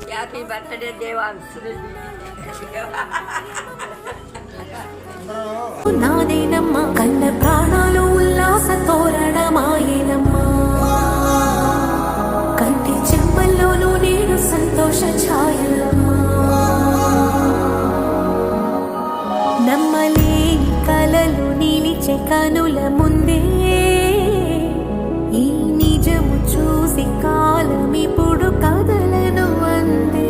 Happy birthday Devansh నాదేనమ్మా కన్న ప్రాణాలు ఉల్లాస తోరణమాయేనమ్మా కంటి చెమ్మల్లోనూ నేను సంతోష ఛాయలమ్మా నమ్మలేని కలలు నిలిచే కనుల ముందే ఈ నిజము చూసి కాలం ఇప్పుడు కదలను అందే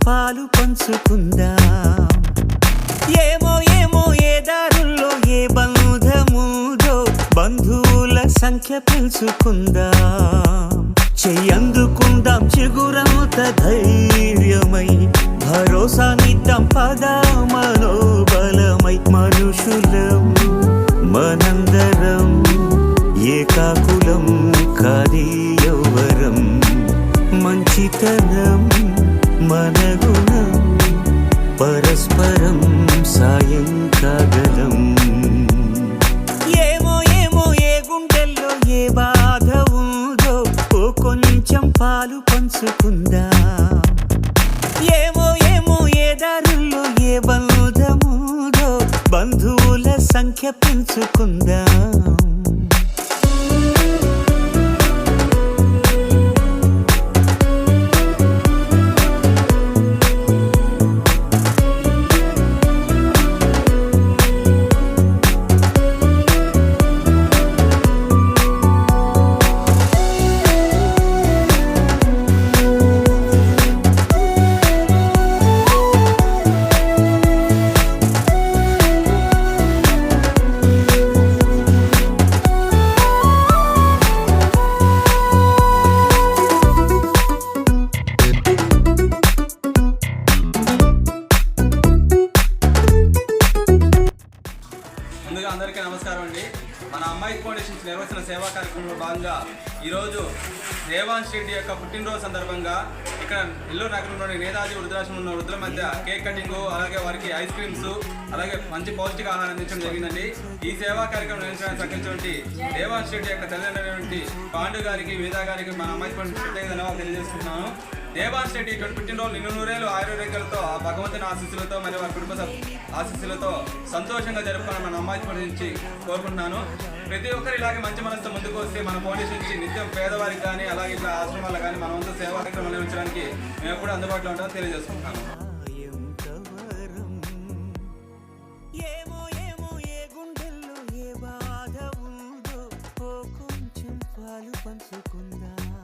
పాలు పంచుకుందాం ఏమో ఏమో ఏ దారుల్లో ఏ బంధముదో బంధువుల సంఖ్య పెంచుకుందాం చెయ్యందుకుందాం చిగురముత ధైర్యమై భరోసానిద్దాం పదా మనోబలమై మనుషులం మనందరం ఏకాకులం కాది యౌవరం మంచితనం మన గుణం పరస్పరం సాయం కాగలం ఏమో ఏమో ఏ గుండెల్లో ఏ బాధ ఉందో ఓ కొంచెం పాలు పంచుకుందాం ఏమో ఏమో ఏ దారుల్లో ఏ బంధముదో బంధువుల సంఖ్య పెంచుకుందాం ముందుగా అందరికీ నమస్కారం అండి. మన అమ్మాయి ఫౌండేషన్ నిర్వహించిన సేవా కార్యక్రమంలో భాగంగా ఈరోజు దేవాంశ్ రెడ్డి యొక్క పుట్టినరోజు సందర్భంగా ఇక్కడ నెల్లూరు నగరంలోని నేతాజీ వృద్ధాశ్రమం ఉన్న వృద్ధుల మధ్య కేక్ కటింగ్, అలాగే వారికి ఐస్ క్రీమ్స్, అలాగే మంచి పౌష్టిక ఆహారం అందించడం జరిగిందండి. ఈ సేవా కార్యక్రమం నిర్వహించడానికి సహకరించినటువంటి దేవాంశ్ రెడ్డి యొక్క తల్లిదండ్రులైనటువంటి పాండు గారికి, వేదా గారికి మన అమ్మాయి ఫౌండేషన్ ప్రత్యేక ధన్యవాదాలు తెలియజేస్తున్నాను. దేవాంశ్ రెడ్డి ఇటువంటి పుట్టినరోజు నిన్ను నూరేళ్ళు ఆయుర్వేదాలతో ఆ భగవంతుని ఆశీస్సులతో మరియు వారి కుటుంబ ఆశీస్సులతో సంతోషంగా జరుపుకోవాలని మన అమ్మాయి ఫౌండేషన్ కోరుకుంటున్నాను. ప్రతి ఒక్కరు ఇలాగే మంచి మనసుతో ముందుకు వస్తే మన ఫౌండేషన్ నుంచి నిత్యం పేదవారికి కానీ అలాగే ఇట్లా ఆశ్రమాలకు కానీ మన వంతు సేవా కార్యక్రమాలు నిర్వహించడానికి మేము ఎప్పుడు అందుబాటులో ఉంటామని తెలియజేసుకుంటున్నాను.